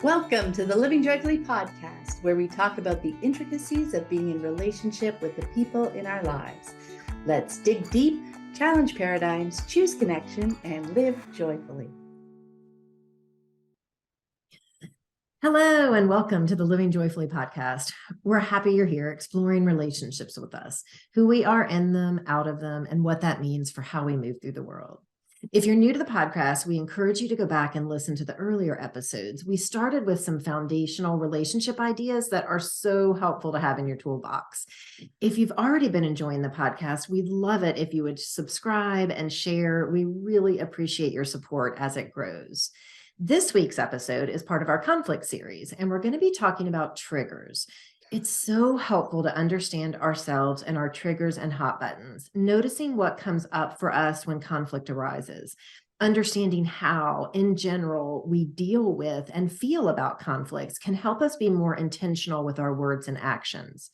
Welcome to the Living Joyfully podcast, where we talk about the intricacies of being in relationship with the people in our lives. Let's dig deep, challenge paradigms, choose connection, and live joyfully. Hello, and welcome to the Living Joyfully podcast. We're happy you're here exploring relationships with us, who we are in them, out of them, and what that means for how we move through the world. If you're new to the podcast, we encourage you to go back and listen to the earlier episodes. We started with some foundational relationship ideas that are so helpful to have in your toolbox. If you've already been enjoying the podcast, we'd love it if you would subscribe and share. We really appreciate your support as it grows. This week's episode is part of our conflict series, and we're going to be talking about triggers. It's so helpful to understand ourselves and our triggers and hot buttons, noticing what comes up for us when conflict arises, understanding how, in general, we deal with and feel about conflicts can help us be more intentional with our words and actions.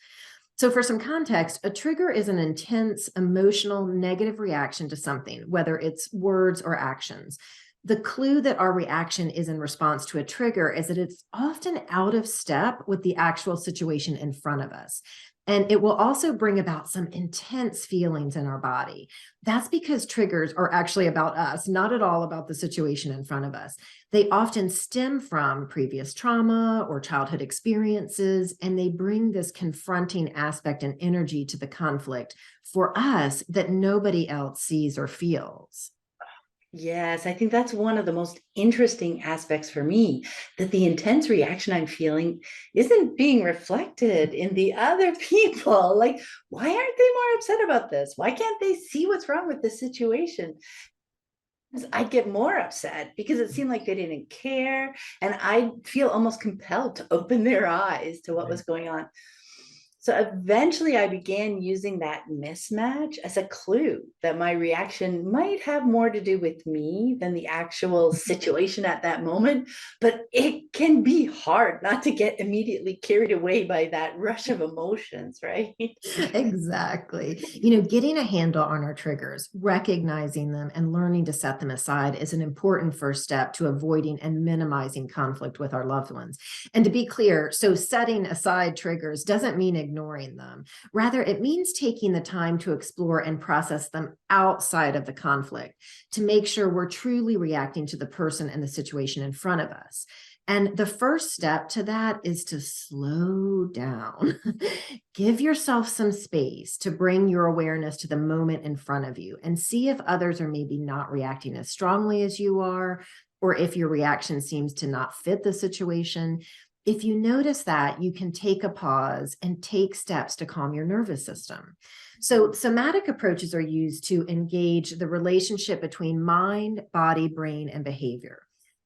So for some context, a trigger is an intense, emotional, negative reaction to something, whether it's words or actions. The clue that our reaction is in response to a trigger is that it's often out of step with the actual situation in front of us. And it will also bring about some intense feelings in our body. That's because triggers are actually about us, not at all about the situation in front of us. They often stem from previous trauma or childhood experiences, and they bring this confronting aspect and energy to the conflict for us that nobody else sees or feels. Yes, I think that's one of the most interesting aspects for me, that the intense reaction I'm feeling isn't being reflected in the other people. Like, why aren't they more upset about this? Why can't they see what's wrong with this situation? I'd get more upset because it seemed like they didn't care. And I'd feel almost compelled to open their eyes to what was going on. So eventually I began using that mismatch as a clue that my reaction might have more to do with me than the actual situation at that moment. But it can be hard not to get immediately carried away by that rush of emotions, right? Exactly. Getting a handle on our triggers, recognizing them, and learning to set them aside is an important first step to avoiding and minimizing conflict with our loved ones. And to be clear, so setting aside triggers doesn't mean ignoring them. Rather, it means taking the time to explore and process them outside of the conflict to make sure we're truly reacting to the person and the situation in front of us. And the first step to that is to slow down. Give yourself some space to bring your awareness to the moment in front of you and see if others are maybe not reacting as strongly as you are, or if your reaction seems to not fit the situation. If you notice that, you can take a pause and take steps to calm your nervous system. So, somatic approaches are used to engage the relationship between mind, body, brain, and behavior.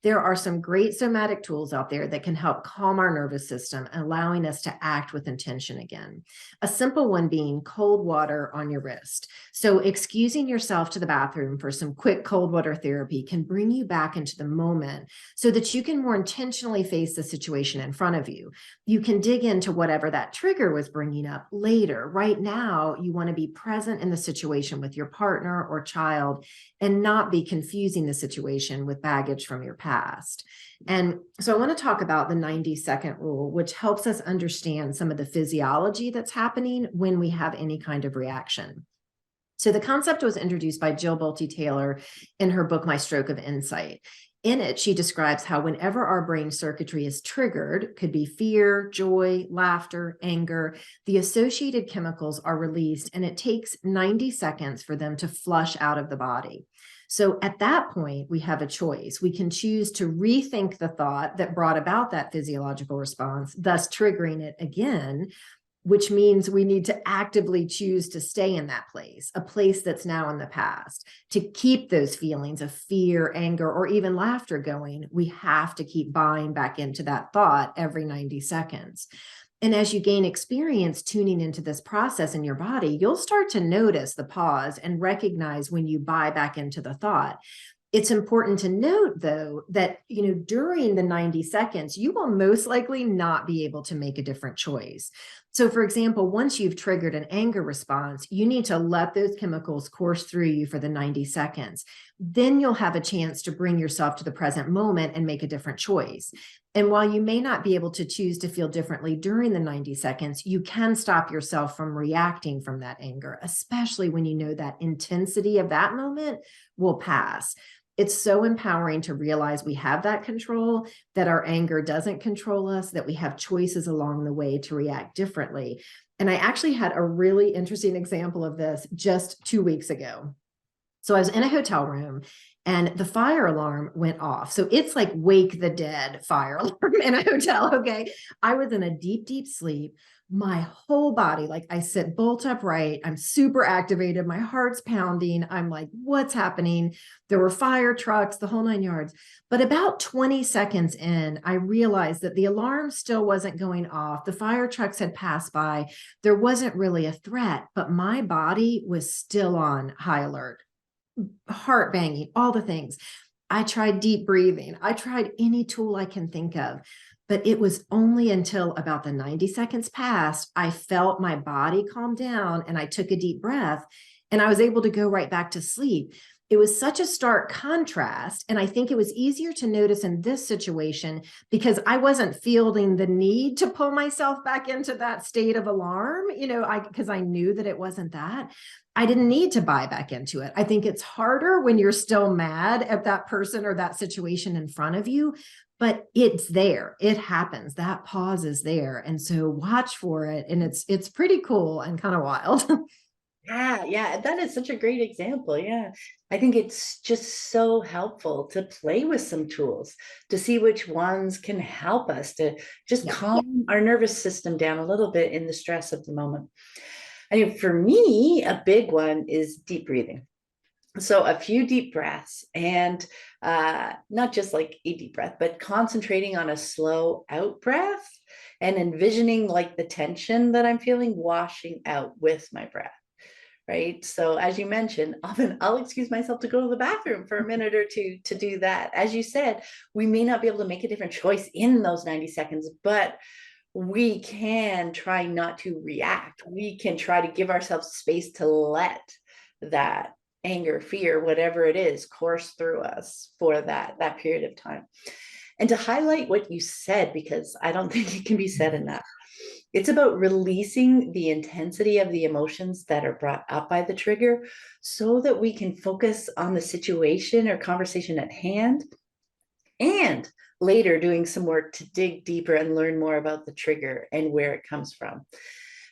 There are some great somatic tools out there that can help calm our nervous system, allowing us to act with intention again. A simple one being cold water on your wrist. So excusing yourself to the bathroom for some quick cold water therapy can bring you back into the moment so that you can more intentionally face the situation in front of you. You can dig into whatever that trigger was bringing up later. Right now, you want to be present in the situation with your partner or child and not be confusing the situation with baggage from your past. And so I want to talk about the 90-second rule, which helps us understand some of the physiology that's happening when we have any kind of reaction. So the concept was introduced by Jill Bolte Taylor in her book, My Stroke of Insight. In it, she describes how whenever our brain circuitry is triggered, could be fear, joy, laughter, anger, the associated chemicals are released, and it takes 90 seconds for them to flush out of the body. So at that point, we have a choice. We can choose to rethink the thought that brought about that physiological response, thus triggering it again, which means we need to actively choose to stay in that place, a place that's now in the past. To keep those feelings of fear, anger, or even laughter going, we have to keep buying back into that thought every 90 seconds. And as you gain experience tuning into this process in your body, you'll start to notice the pause and recognize when you buy back into the thought. It's important to note, though, that during the 90 seconds, you will most likely not be able to make a different choice. So, for example, once you've triggered an anger response, you need to let those chemicals course through you for the 90 seconds. Then you'll have a chance to bring yourself to the present moment and make a different choice. And while you may not be able to choose to feel differently during the 90 seconds, you can stop yourself from reacting from that anger, especially when you know that intensity of that moment will pass. It's so empowering to realize we have that control, that our anger doesn't control us, that we have choices along the way to react differently. And I actually had a really interesting example of this just 2 weeks ago. So I was in a hotel room and the fire alarm went off. So it's like wake the dead fire alarm in a hotel. Okay. I was in a deep, deep sleep. My whole body, like I sit bolt upright. I'm super activated. My heart's pounding. I'm like, what's happening? There were fire trucks, the whole 9 yards. But about 20 seconds in, I realized that the alarm still wasn't going off. The fire trucks had passed by. There wasn't really a threat, but my body was still on high alert, heart banging, all the things. I tried deep breathing. I tried any tool I can think of, but it was only until about the 90 seconds passed, I felt my body calm down and I took a deep breath and I was able to go right back to sleep. It was such a stark contrast. And I think it was easier to notice in this situation because I wasn't feeling the need to pull myself back into that state of alarm, because I knew that it wasn't that. I didn't need to buy back into it. I think it's harder when you're still mad at that person or that situation in front of you, but it's there. It happens. That pause is there. And so watch for it. And it's pretty cool and kind of wild. Yeah, that is such a great example. Yeah. I think it's just so helpful to play with some tools to see which ones can help us to just Yeah. calm our nervous system down a little bit in the stress of the moment. I mean, for me, a big one is deep breathing. So a few deep breaths and not just like a deep breath, but concentrating on a slow out breath and envisioning like the tension that I'm feeling washing out with my breath. Right. So, as you mentioned, often I'll excuse myself to go to the bathroom for a minute or two to do that. As you said, we may not be able to make a different choice in those 90 seconds, but we can try not to react. We can try to give ourselves space to let that anger, fear, whatever it is, course through us for that period of time. And to highlight what you said, because I don't think it can be said enough, it's about releasing the intensity of the emotions that are brought up by the trigger so that we can focus on the situation or conversation at hand, and later doing some work to dig deeper and learn more about the trigger and where it comes from.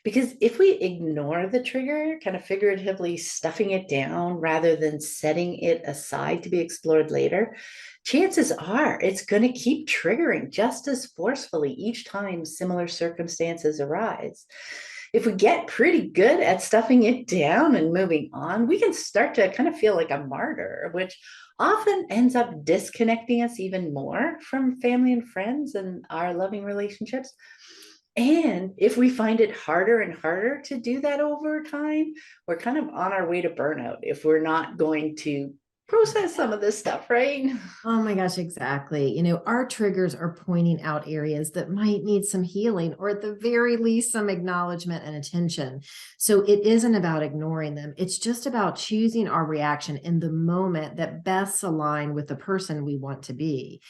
Because if we ignore the trigger, kind of figuratively stuffing it down rather than setting it aside to be explored later, chances are it's going to keep triggering just as forcefully each time similar circumstances arise. If we get pretty good at stuffing it down and moving on, we can start to kind of feel like a martyr, which often ends up disconnecting us even more from family and friends and our loving relationships. And if we find it harder and harder to do that over time, we're kind of on our way to burnout if we're not going to process some of this stuff, right? Oh my gosh, exactly. Our triggers are pointing out areas that might need some healing or at the very least some acknowledgement and attention. So it isn't about ignoring them. It's just about choosing our reaction in the moment that best align with the person we want to be.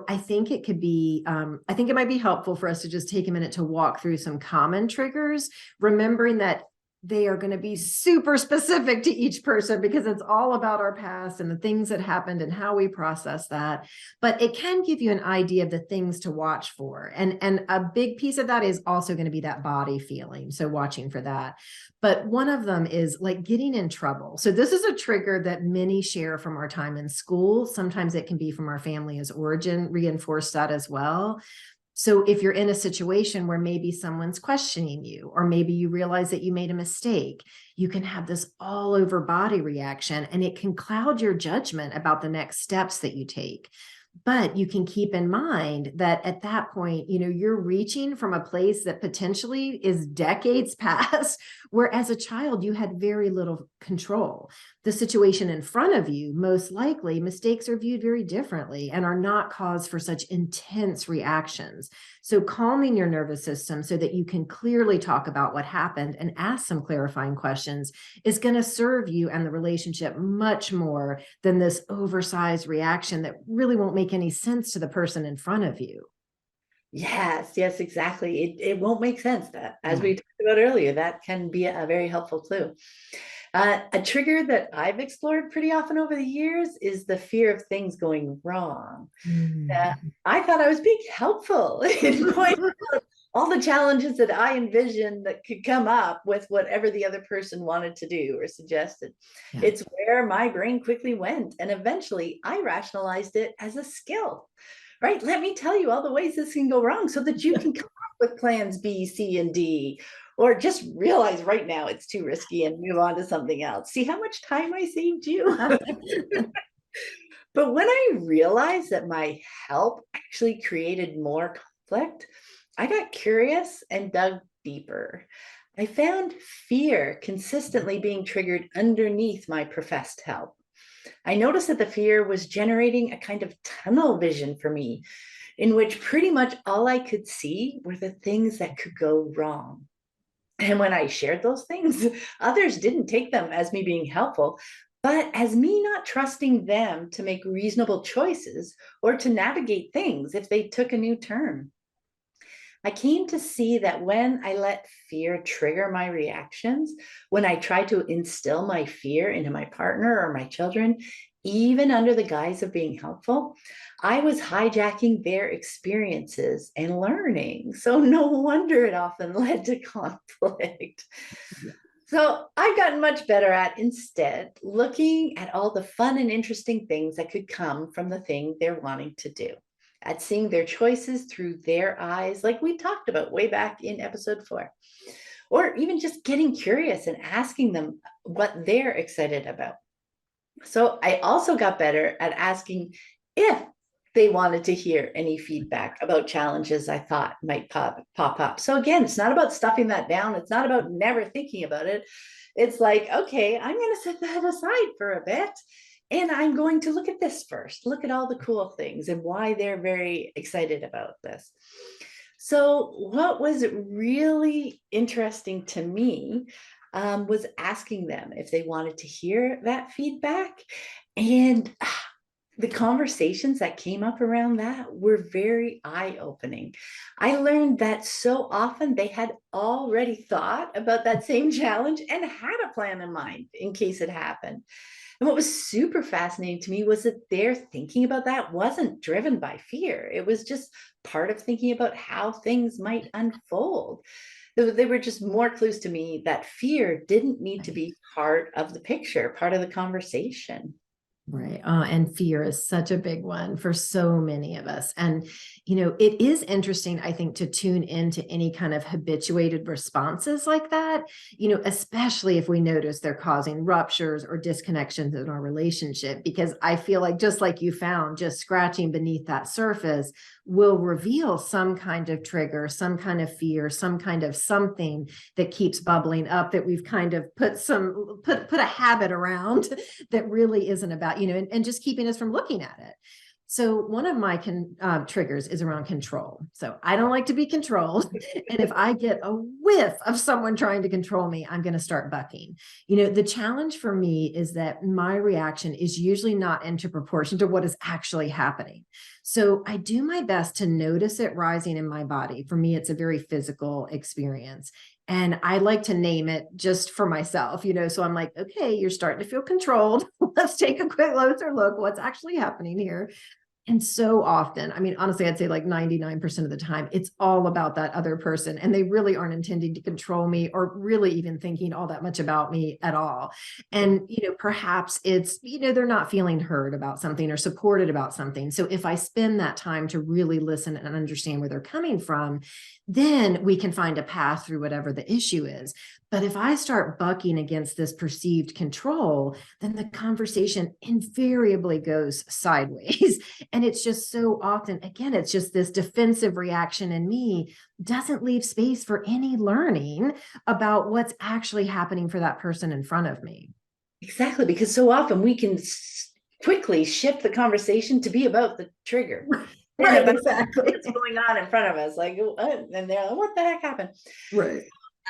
I think I think it might be helpful for us to just take a minute to walk through some common triggers, remembering that they are going to be super specific to each person because it's all about our past and the things that happened and how we process that. But it can give you an idea of the things to watch for. And a big piece of that is also going to be that body feeling. So watching for that. But one of them is like getting in trouble. So this is a trigger that many share from our time in school. Sometimes it can be from our family as origin, reinforce that as well. So if you're in a situation where maybe someone's questioning you, or maybe you realize that you made a mistake, you can have this all over body reaction and it can cloud your judgment about the next steps that you take. But you can keep in mind that at that point, you're reaching from a place that potentially is decades past, where as a child, you had very little control. The situation in front of you, most likely, mistakes are viewed very differently and are not cause for such intense reactions. So calming your nervous system so that you can clearly talk about what happened and ask some clarifying questions is going to serve you and the relationship much more than this oversized reaction that really won't make any sense to the person in front of you. Yes, exactly. It won't make sense, that, as Yeah. we talked about earlier, that can be a very helpful clue. A trigger that I've explored pretty often over the years is the fear of things going wrong. Mm. I thought I was being helpful in pointing out all the challenges that I envisioned that could come up with whatever the other person wanted to do or suggested. Yeah. It's where my brain quickly went. And eventually I rationalized it as a skill, right? Let me tell you all the ways this can go wrong so that you can come up with plans B, C, and D. Or just realize right now it's too risky and move on to something else. See how much time I saved you? But when I realized that my help actually created more conflict, I got curious and dug deeper. I found fear consistently being triggered underneath my professed help. I noticed that the fear was generating a kind of tunnel vision for me, in which pretty much all I could see were the things that could go wrong. And when I shared those things, others didn't take them as me being helpful, but as me not trusting them to make reasonable choices or to navigate things if they took a new turn. I came to see that when I let fear trigger my reactions, when I try to instill my fear into my partner or my children, even under the guise of being helpful, I was hijacking their experiences and learning. So no wonder it often led to conflict. So I've gotten much better at instead looking at all the fun and interesting things that could come from the thing they're wanting to do, at seeing their choices through their eyes, like we talked about way back in episode 4, or even just getting curious and asking them what they're excited about. So I also got better at asking if they wanted to hear any feedback about challenges I thought might pop up. So again, it's not about stuffing that down. It's not about never thinking about it. It's like, okay, I'm going to set that aside for a bit. And I'm going to look at this first, look at all the cool things and why they're very excited about this. So, what was really interesting to me was asking them if they wanted to hear that feedback. And the conversations that came up around that were very eye opening. I learned that so often they had already thought about that same challenge and had a plan in mind in case it happened. And what was super fascinating to me was that their thinking about that wasn't driven by fear. It was just part of thinking about how things might unfold. They were just more clues to me that fear didn't need to be part of the picture, part of the conversation. Right. And fear is such a big one for so many of us. And, it is interesting, I think, to tune into any kind of habituated responses like that, especially if we notice they're causing ruptures or disconnections in our relationship, because I feel like just like you found, just scratching beneath that surface will reveal some kind of trigger, some kind of fear, some kind of something that keeps bubbling up that we've kind of put a habit around that really isn't about, and just keeping us from looking at it. So one of my triggers is around control. So I don't like to be controlled. And if I get a whiff of someone trying to control me, I'm going to start bucking. The challenge for me is that my reaction is usually not into proportion to what is actually happening. So I do my best to notice it rising in my body. For me, it's a very physical experience. And I like to name it just for myself, so I'm like, okay, you're starting to feel controlled. Let's take a quick closer look. What's actually happening here? And so often, I mean, honestly, I'd say like 99% of the time, it's all about that other person. And they really aren't intending to control me or really even thinking all that much about me at all. And, perhaps it's, they're not feeling heard about something or supported about something. So if I spend that time to really listen and understand where they're coming from, then we can find a path through whatever the issue is. But if I start bucking against this perceived control, then the conversation invariably goes sideways. And it's just so often, again, it's just this defensive reaction in me doesn't leave space for any learning about what's actually happening for that person in front of me. Exactly, because so often we can quickly shift the conversation to be about the trigger and Right, about exactly. what's going on in front of us. Like, and they're like, what the heck happened? Right.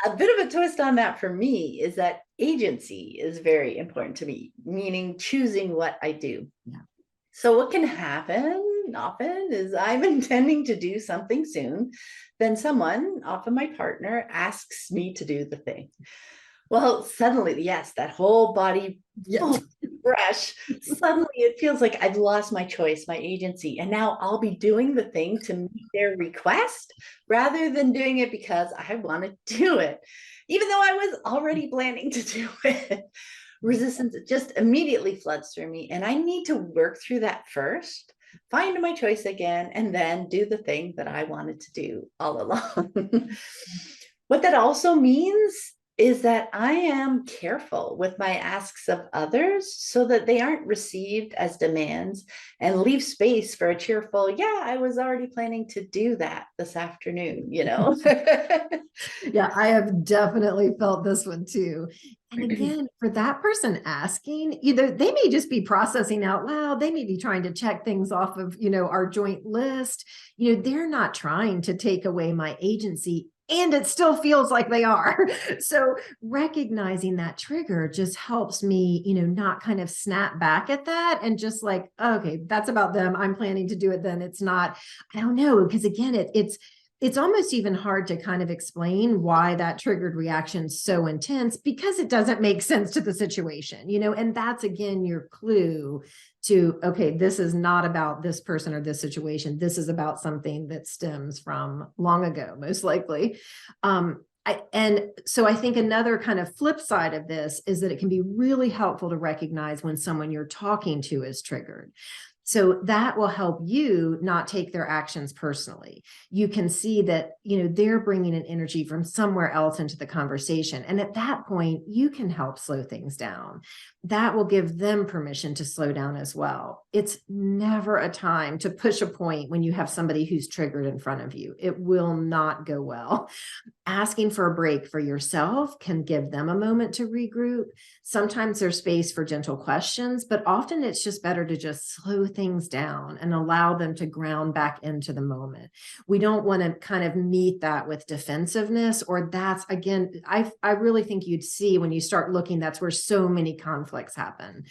A bit of a twist on that for me is that agency is very important to me, meaning choosing what I do. Yeah. So, what can happen often is I'm intending to do something soon, then someone, often my partner, asks me to do the thing. Well, suddenly, yes, that whole body Yes. full fresh. Suddenly it feels like I've lost my choice, my agency. And now I'll be doing the thing to meet their request rather than doing it because I want to do it, even though I was already planning to do it. Resistance just immediately floods through me. And I need to work through that first, find my choice again, and then do the thing that I wanted to do all along. What that also means is that I am careful with my asks of others so that they aren't received as demands and leave space for a cheerful, yeah, I was already planning to do that this afternoon, you know? Yeah, I have definitely felt this one too. And again, for that person asking, either they may just be processing out loud, they may be trying to check things off of, our joint list. They're not trying to take away my agency. And it still feels like they are. So recognizing that trigger just helps me, not kind of snap back at that and just like, okay, that's about them. I'm planning to do it then. It's not, I don't know, because again, it's almost even hard to kind of explain why that triggered reaction is so intense because it doesn't make sense to the situation, and that's again your clue to, okay, this is not about this person or this situation. This is about something that stems from long ago, most likely. And so I think another kind of flip side of this is that it can be really helpful to recognize when someone you're talking to is triggered. So that will help you not take their actions personally. You can see that, they're bringing an energy from somewhere else into the conversation. And at that point, you can help slow things down. That will give them permission to slow down as well. It's never a time to push a point when you have somebody who's triggered in front of you. It will not go well. Asking for a break for yourself can give them a moment to regroup. Sometimes there's space for gentle questions, but often it's just better to just slow things down and allow them to ground back into the moment. We don't want to kind of meet that with defensiveness, or that's, again, I really think you'd see when you start looking, that's where so many conflicts happen.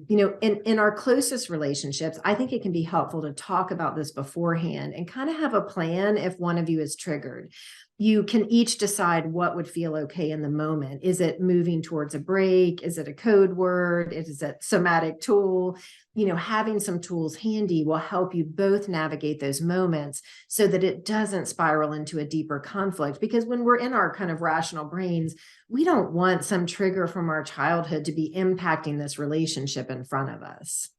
In our closest relationships, I think it can be helpful to talk about this beforehand and kind of have a plan if one of you is triggered. You can each decide what would feel okay in the moment. Is it moving towards a break? Is it a code word? Is it somatic tool? Having some tools handy will help you both navigate those moments so that it doesn't spiral into a deeper conflict. Because when we're in our kind of rational brains, we don't want some trigger from our childhood to be impacting this relationship in front of us.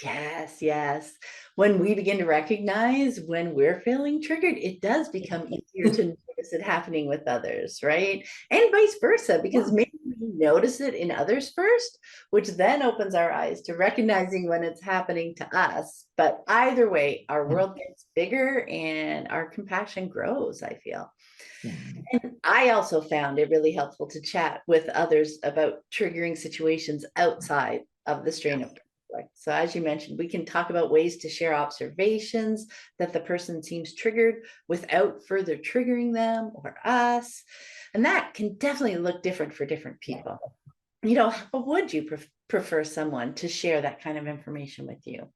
Yes, yes. When we begin to recognize when we're feeling triggered, it does become easier to notice it happening with others, right? And vice versa, because Yeah. maybe we notice it in others first, which then opens our eyes to recognizing when it's happening to us. But either way, our Yeah. world gets bigger and our compassion grows, I feel. Yeah. And I also found it really helpful to chat with others about triggering situations outside of the strain of conflict. So, as you mentioned, we can talk about ways to share observations that the person seems triggered without further triggering them or us. And that can definitely look different for different people. How would you prefer someone to share that kind of information with you?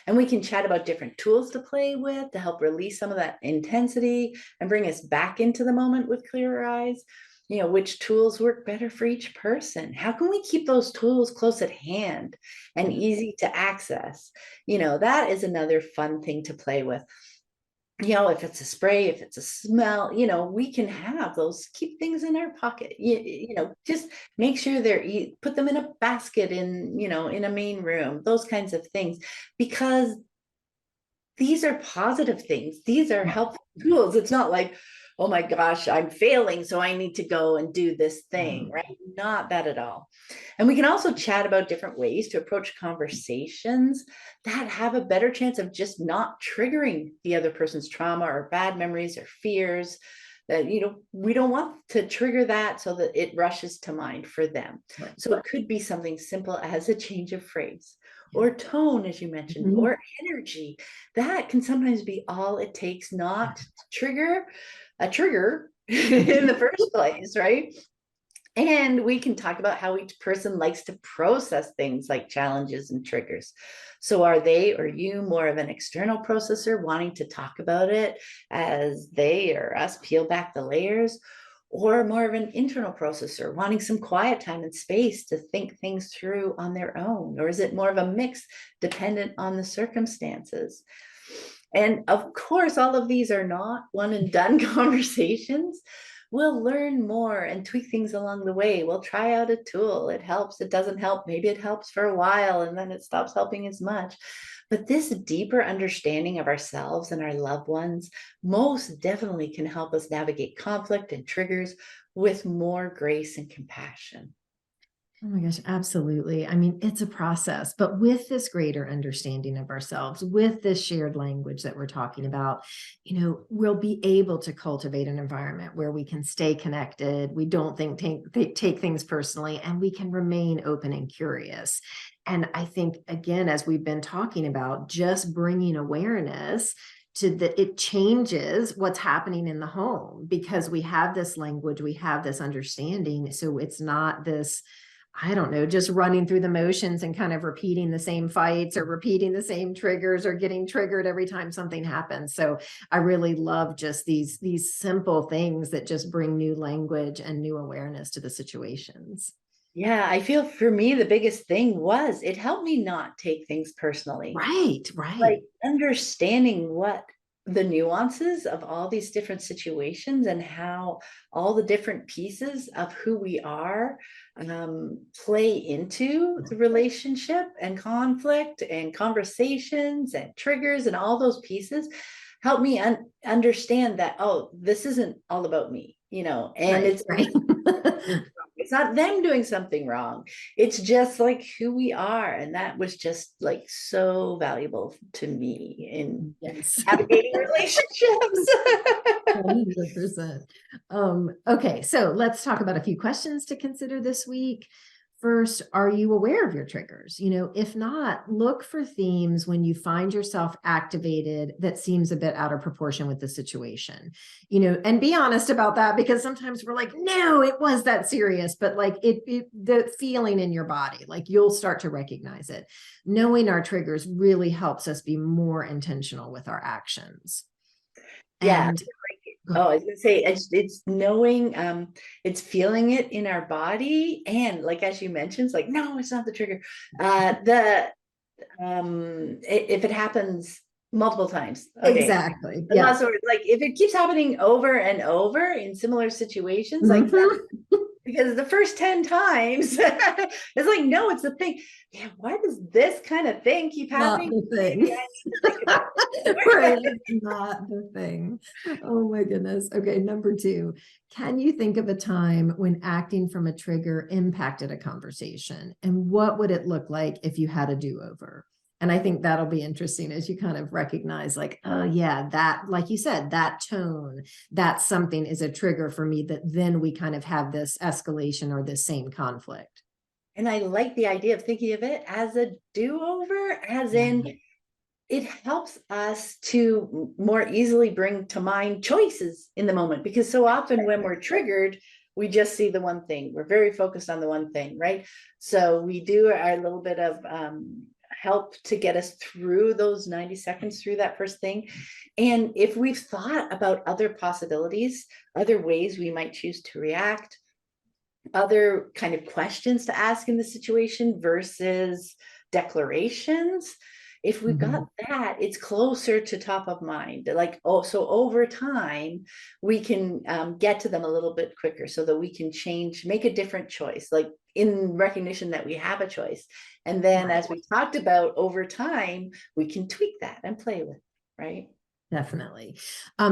And we can chat about different tools to play with to help release some of that intensity and bring us back into the moment with clearer eyes. Which tools work better for each person? How can we keep those tools close at hand and easy to access? That is another fun thing to play with. If it's a spray, if it's a smell, we can have those, keep things in our pocket, just make sure put them in a basket in a main room, those kinds of things, because these are positive things. These are helpful tools. It's not like, oh my gosh, I'm failing, so I need to go and do this thing, Mm. right? Not that at all. And we can also chat about different ways to approach conversations that have a better chance of just not triggering the other person's trauma or bad memories or fears. That, we don't want to trigger that so that it rushes to mind for them. Right. So it could be something simple as a change of phrase or tone, as you mentioned, Mhm. or energy. That can sometimes be all it takes not to trigger a trigger in the first place, right? And we can talk about how each person likes to process things like challenges and triggers. So, are they or you more of an external processor wanting to talk about it as they or us peel back the layers, or more of an internal processor wanting some quiet time and space to think things through on their own? Or is it more of a mix dependent on the circumstances? And of course, all of these are not one and done conversations. We'll learn more and tweak things along the way. We'll try out a tool. It helps, it doesn't help. Maybe it helps for a while and then it stops helping as much. But this deeper understanding of ourselves and our loved ones most definitely can help us navigate conflict and triggers with more grace and compassion. Oh my gosh, absolutely. I mean, it's a process, but with this greater understanding of ourselves, with this shared language that we're talking about, we'll be able to cultivate an environment where we can stay connected. We don't take things personally, and we can remain open and curious. And I think, again, as we've been talking about, just bringing awareness to that, it changes what's happening in the home because we have this language, we have this understanding. So it's not this, I don't know, just running through the motions and kind of repeating the same fights or repeating the same triggers or getting triggered every time something happens. So I really love just these simple things that just bring new language and new awareness to the situations. Yeah, I feel for me, the biggest thing was it helped me not take things personally. Right, right. Like understanding what the nuances of all these different situations and how all the different pieces of who we are play into the relationship and conflict and conversations and triggers and all those pieces help me understand that, oh, this isn't all about me, and Right, it's right. it's not them doing something wrong. It's just like who we are. And that was just like so valuable to me in Yes. navigating relationships. 100%. Okay, so let's talk about a few questions to consider this week. First, are you aware of your triggers? If not, look for themes when you find yourself activated that seems a bit out of proportion with the situation. And be honest about that because sometimes we're like, no, it was that serious, but like the feeling in your body, like you'll start to recognize it. Knowing our triggers really helps us be more intentional with our actions. Yeah. And go Oh, ahead. I was gonna say it's knowing, it's feeling it in our body, and like as you mentioned, it's like no, it's not the trigger. The if it happens multiple times, okay. Exactly. Unless, Yeah. or like if it keeps happening over and over in similar situations, like that, Mhm. because the first 10 times it's like, no, it's the thing. Yeah, why does this kind of thing keep Not happening? the Maybe thing. I need to think about Right. it. It's not the thing. Oh my goodness. Okay. Number two, can you think of a time when acting from a trigger impacted a conversation? And what would it look like if you had a do-over? And I think that'll be interesting as you kind of recognize, like, oh, yeah, that, like you said, that tone, that something is a trigger for me that then we kind of have this escalation or this same conflict. And I like the idea of thinking of it as a do-over, as Yeah. in it helps us to more easily bring to mind choices in the moment, because so often when we're triggered, we just see the one thing. We're very focused on the one thing, right? So we do our little bit of help to get us through those 90 seconds through that first thing. And if we've thought about other possibilities, other ways we might choose to react, other kind of questions to ask in the situation versus declarations, if we've got Mhm. that, it's closer to top of mind. Like, oh, so over time we can get to them a little bit quicker so that we can change, make a different choice, like in recognition that we have a choice. And then Right. as we talked about, over time we can tweak that and play with it, right? Definitely.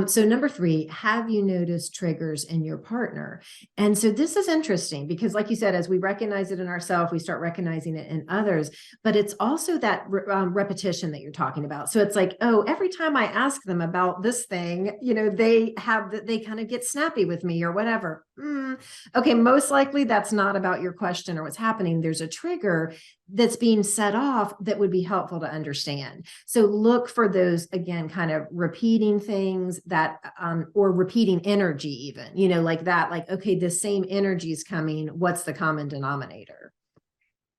So number 3, have you noticed triggers in your partner? And so this is interesting because like you said, as we recognize it in ourselves, we start recognizing it in others, but it's also that repetition that you're talking about. So it's like, oh, every time I ask them about this thing, they kind of get snappy with me or whatever. Okay, most likely that's not about your question or what's happening. There's a trigger that's being set off that would be helpful to understand. So look for those, again, kind of repeating things that, or repeating energy even, like that, like, okay, the same energy is coming. What's the common denominator?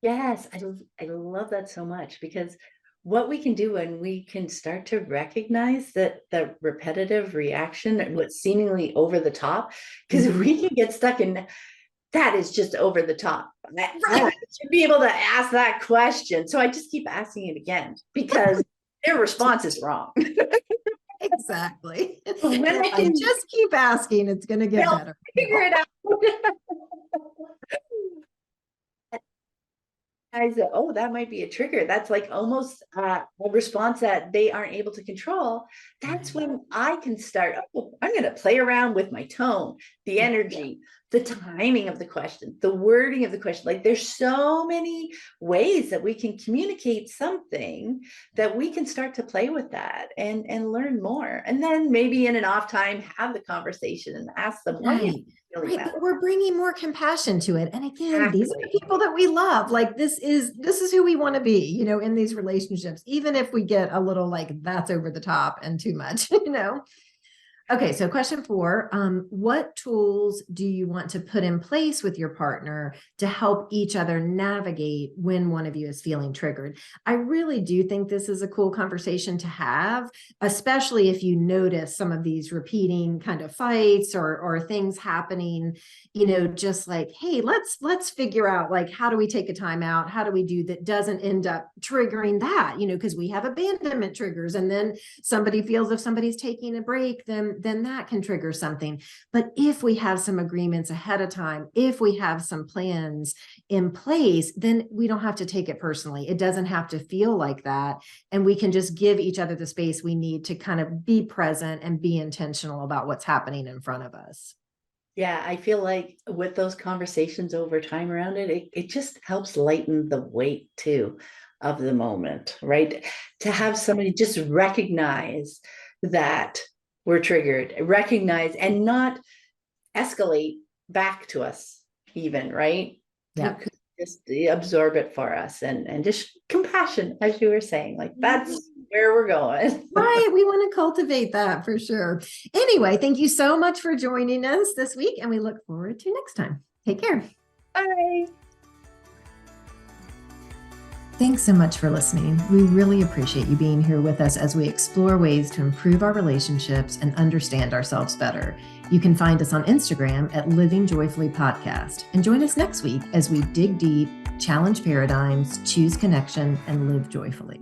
Yes, I love that so much, because what we can do when we can start to recognize that the repetitive reaction and what's seemingly over the top, because we can get stuck in that is just over the top. I should be able to ask that question. So I just keep asking it again because their response is wrong. Exactly. When I can just keep asking, it's going to get better. Figure it out. I said, oh, that might be a trigger. That's like almost a response that they aren't able to control. That's when I can start, oh, I'm going to play around with my tone, the energy, the timing of the question, the wording of the question. Like there's so many ways that we can communicate something that we can start to play with that and learn more. And then maybe in an off time, have the conversation and ask them, Right. really Right. But we're bringing more compassion to it. And again, these are the Exactly. people that we love. Like this is who we want to be, in these relationships, even if we get a little like that's over the top and too much, Okay, so question 4, what tools do you want to put in place with your partner to help each other navigate when one of you is feeling triggered? I really do think this is a cool conversation to have, especially if you notice some of these repeating kind of fights or things happening, just like, hey, let's figure out like, how do we take a time out? How do we do that doesn't end up triggering that, because we have abandonment triggers, and then somebody feels if somebody's taking a break, then that can trigger something. But if we have some agreements ahead of time, if we have some plans in place, then we don't have to take it personally. It doesn't have to feel like that. And we can just give each other the space we need to kind of be present and be intentional about what's happening in front of us. Yeah, I feel like with those conversations over time around it just helps lighten the weight too of the moment, right? To have somebody just recognize that we're triggered, recognize and not escalate back to us even, right? Yeah. Just absorb it for us and just compassion, as you were saying, like that's where we're going. Right. We want to cultivate that for sure. Anyway, thank you so much for joining us this week, and we look forward to next time. Take care. Bye. Thanks so much for listening. We really appreciate you being here with us as we explore ways to improve our relationships and understand ourselves better. You can find us on Instagram at Living Joyfully Podcast, and join us next week as we dig deep, challenge paradigms, choose connection, and live joyfully.